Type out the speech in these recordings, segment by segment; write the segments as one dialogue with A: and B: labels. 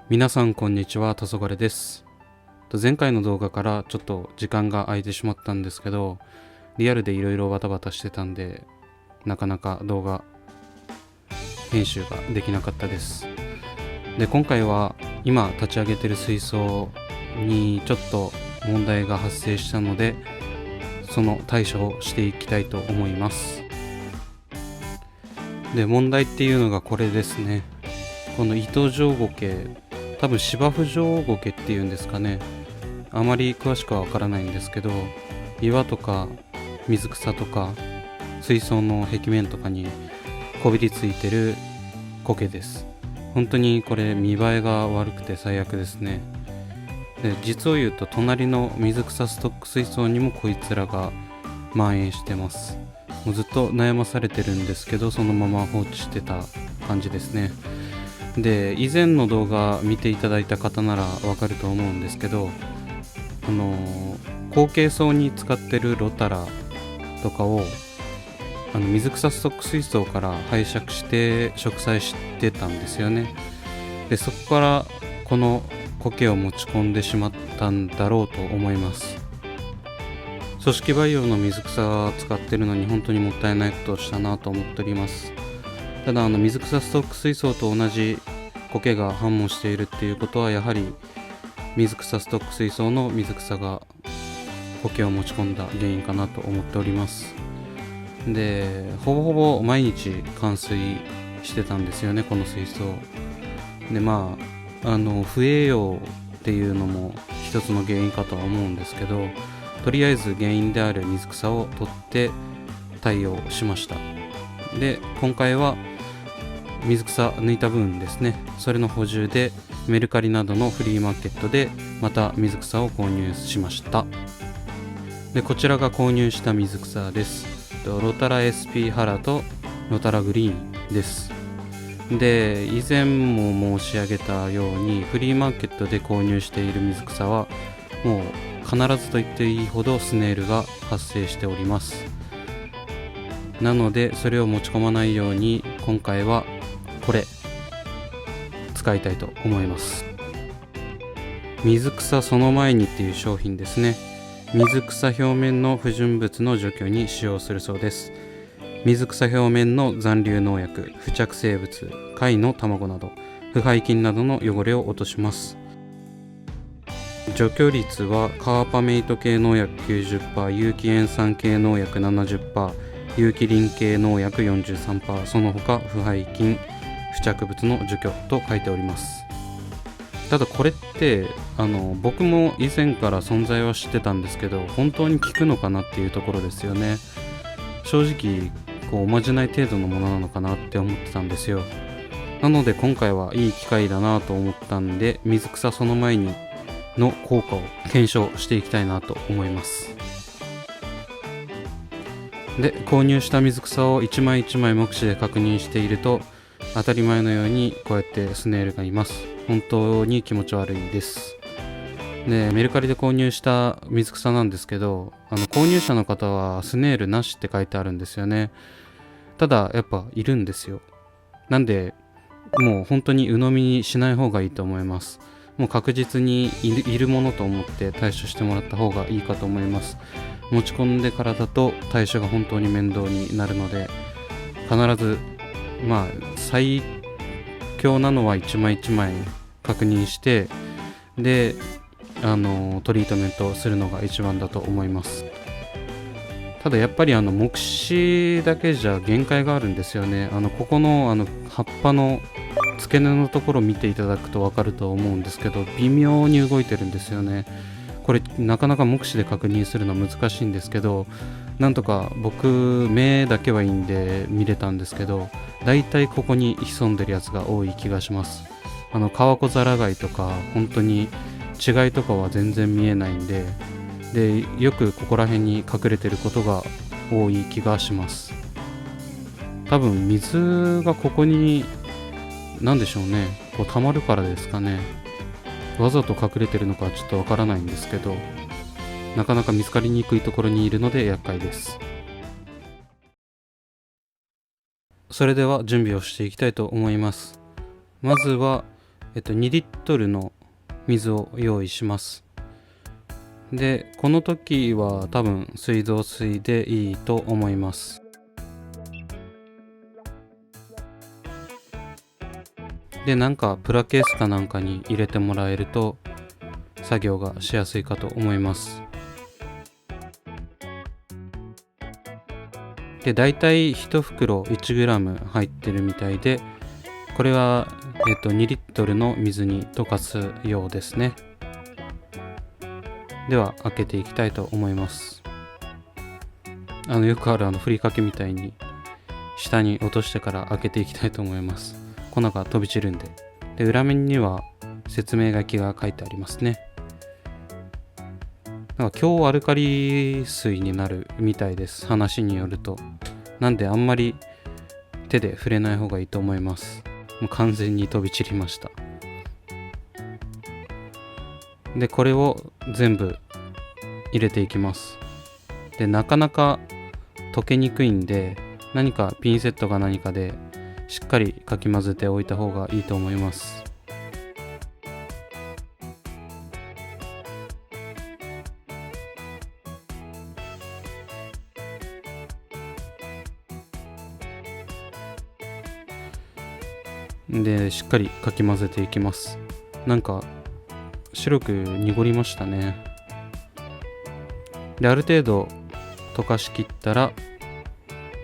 A: 皆さんこんにちは、黄昏です。前回の動画からちょっと時間が空いてしまったんですけど、リアルでいろいろバタバタしてたんで、なかなか動画編集ができなかったです。で、今回は今立ち上げてる水槽にちょっと問題が発生したので、その対処をしていきたいと思います。で、問題っていうのがこれですね。この糸状苔、多分芝生状苔っていうんですかね。あまり詳しくはわからないんですけど、岩とか水草とか水槽の壁面とかにこびりついてる苔です。本当にこれ見栄えが悪くて最悪ですね。で、実を言うと隣の水草ストック水槽にもこいつらが蔓延してます。もうずっと悩まされてるんですけど、そのまま放置してた感じですね。で、以前の動画見ていただいた方ならわかると思うんですけど、後継層に使ってるロタラとかを水草ストック水槽から拝借して植栽してたんですよね。で、そこからこの苔を持ち込んでしまったんだろうと思います。組織培養の水草を使ってるのに本当にもったいないことをしたなと思っております。ただ水草ストック水槽と同じ苔が繁茂しているっていうことは、やはり水草ストック水槽の水草が苔を持ち込んだ原因かなと思っております。で、ほぼほぼ毎日冠水してたんですよね、この水槽で。不栄養っていうのも一つの原因かとは思うんですけど、とりあえず原因である水草を取って対応しました。で、今回は水草抜いた分ですね、それの補充でメルカリなどのフリーマーケットでまた水草を購入しました。で、こちらが購入した水草です。ロタラ SP ハラとロタラグリーンです。で、以前も申し上げたようにフリーマーケットで購入している水草はもう必ずと言っていいほどスネールが発生しております。なのでそれを持ち込まないように今回はこれ使いたいと思います。水草その前にっていう商品ですね。水草表面の不純物の除去に使用するそうです。水草表面の残留農薬、付着生物、貝の卵など腐敗菌などの汚れを落とします。除去率はカーパメイト系農薬 90%、 有機塩酸系農薬 70%、 有機リン系農薬 43%、 その他腐敗菌、付着物の除去と書いております。ただこれって僕も以前から存在は知ってたんですけど、本当に効くのかなっていうところですよね。正直おまじない程度のものなのかなって思ってたんですよ。なので今回はいい機会だなと思ったんで、水草その前にの効果を検証していきたいなと思います。で、購入した水草を一枚一枚目視で確認していると、当たり前のようにこうやってスネールがいます。本当に気持ち悪いです。で、メルカリで購入した水草なんですけど、購入者の方はスネールなしって書いてあるんですよね。ただやっぱいるんですよ。なんでもう本当に鵜呑みにしない方がいいと思います。もう確実にいるものと思って対処してもらった方がいいかと思います。持ち込んでからだと対処が本当に面倒になるので、必ず最強なのは一枚一枚確認して、でトリートメントするのが一番だと思います。ただやっぱり目視だけじゃ限界があるんですよね。ここの葉っぱの付け根のところを見ていただくと分かると思うんですけど、微妙に動いてるんですよね。これなかなか目視で確認するの難しいんですけど、なんとか僕目だけはいいんで見れたんですけど、だいたいここに潜んでるやつが多い気がします。カワコザラガイとか本当に違いとかは全然見えないんで、よくここら辺に隠れてることが多い気がします。多分水がここになんでしょうね、溜まるからですかね。わざと隠れてるのかちょっとわからないんですけど、なかなか見つかりにくいところにいるので厄介です。それでは準備をしていきたいと思います。まずは、2リットルの水を用意します。でこの時は多分水道水でいいと思います。でなんかプラケースかなんかに入れてもらえると作業がしやすいかと思います。でだいたい1袋 1g 入ってるみたいで、これは、2リットルの水に溶かすようですね。では開けていきたいと思います。よくあるふりかけみたいに下に落としてから開けていきたいと思います。粉が飛び散るんで。で裏面には説明書きが書いてありますね。なんか強アルカリ水になるみたいです、話によると。なんであんまり手で触れない方がいいと思います。もう完全に飛び散りました。でこれを全部入れていきます。でなかなか溶けにくいんで、何かピンセットか何かでしっかりかき混ぜておいた方がいいと思います。でしっかりかき混ぜていきます。なんか白く濁りましたね。である程度溶かしきったら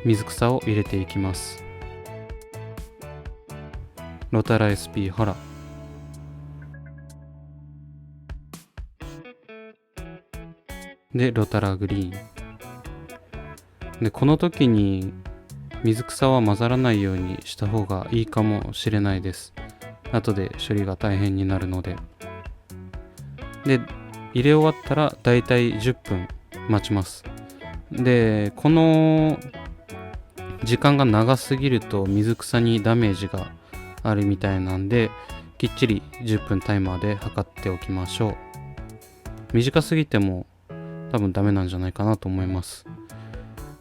A: 水草を入れていきます。ロタラ SP ハラ、でロタラグリーンで、この時に水草は混ざらないようにした方がいいかもしれないです。後で処理が大変になるので。で入れ終わったらだいたい10分待ちます。でこの時間が長すぎると水草にダメージがあるみたいなんで、きっちり10分タイマーで測っておきましょう。短すぎても多分ダメなんじゃないかなと思います。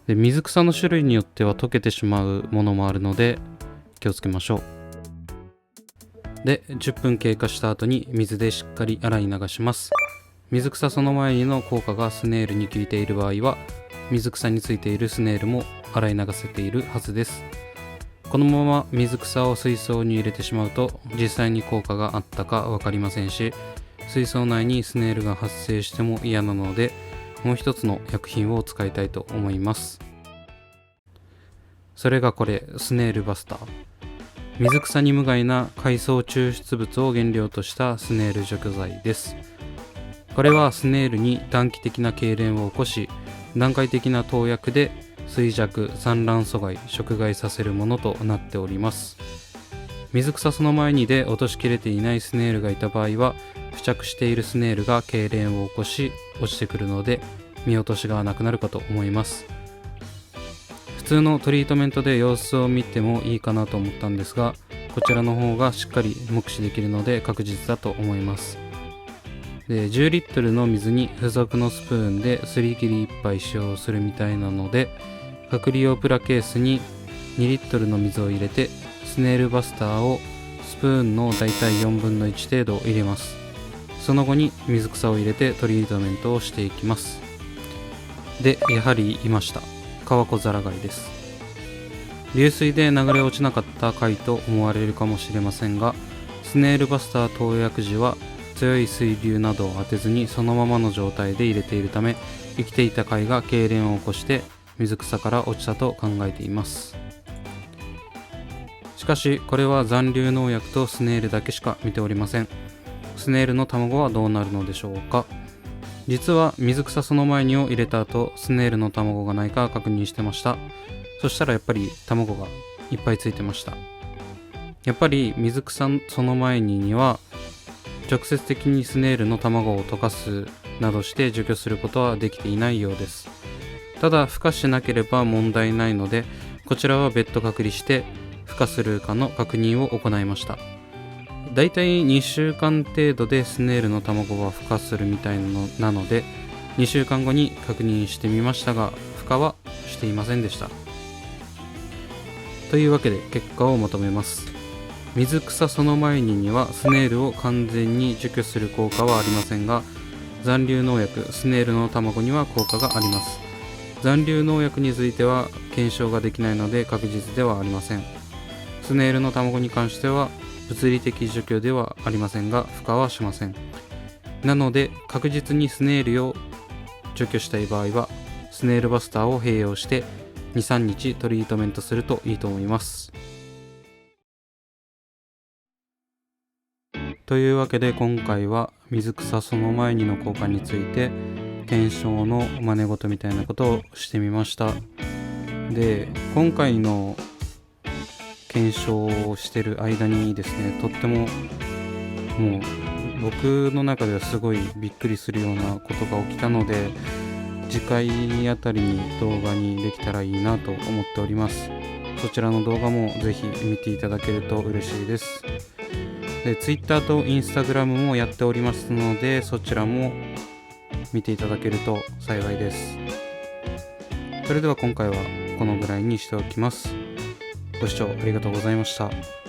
A: で水草の種類によっては溶けてしまうものもあるので気をつけましょう。で10分経過した後に水でしっかり洗い流します。水草その前にの効果がスネールに効いている場合は、水草についているスネールも洗い流せているはずです。このまま水草を水槽に入れてしまうと実際に効果があったか分かりませんし、水槽内にスネールが発生しても嫌なので、もう一つの薬品を使いたいと思います。それがこれ、スネールバスター。水草に無害な海藻抽出物を原料としたスネール除去剤です。これはスネールに短期的な痙攣を起こし、段階的な投薬で衰弱、産卵阻害、食害させるものとなっております。水草その前にで落としきれていないスネールがいた場合は、付着しているスネールが痙攣を起こし落ちてくるので見落としがなくなるかと思います。普通のトリートメントで様子を見てもいいかなと思ったんですが、こちらの方がしっかり目視できるので確実だと思います。で10リットルの水に付属のスプーンですり切り1杯使用するみたいなので、隔離用プラケースに2リットルの水を入れて、スネールバスターをスプーンのだいたい4分の1程度入れます。その後に水草を入れてトリートメントをしていきます。でやはりいました。カワコザラガイです。流水で流れ落ちなかった貝と思われるかもしれませんが、スネールバスター投薬時は強い水流などを当てずにそのままの状態で入れているため、生きていた貝が痙攣を起こして水草から落ちたと考えています。しかしこれは残留農薬とスネールだけしか見ておりません。スネールの卵はどうなるのでしょうか。実は水草その前にを入れた後、スネールの卵がないか確認してました。そしたらやっぱり卵がいっぱいついてました。やっぱり水草その前には直接的にスネールの卵を溶かすなどして除去することはできていないようです。ただ孵化しなければ問題ないので、こちらは別途隔離して孵化するかの確認を行いました。だいたい2週間程度でスネールの卵は孵化するみたいなので、2週間後に確認してみましたが、孵化はしていませんでした。というわけで結果をまとめます。水草その前にはスネールを完全に除去する効果はありませんが、残留農薬スネールの卵には効果があります。残留農薬については検証ができないので確実ではありません。スネールの卵に関しては物理的除去ではありませんが孵化はしません。なので確実にスネールを除去したい場合はスネールバスターを併用して 2,3 日トリートメントするといいと思います。というわけで今回は水草その前にの効果について検証の真似事みたいなことをしてみました。で、今回の検証をしてる間にですね、とってももう僕の中ではすごいびっくりするようなことが起きたので、次回あたりに動画にできたらいいなと思っております。そちらの動画もぜひ見ていただけると嬉しいです。で、Twitter と Instagram もやっておりますので、そちらも見ていただけると幸いです。それでは今回はこのぐらいにしておきます。ご視聴ありがとうございました。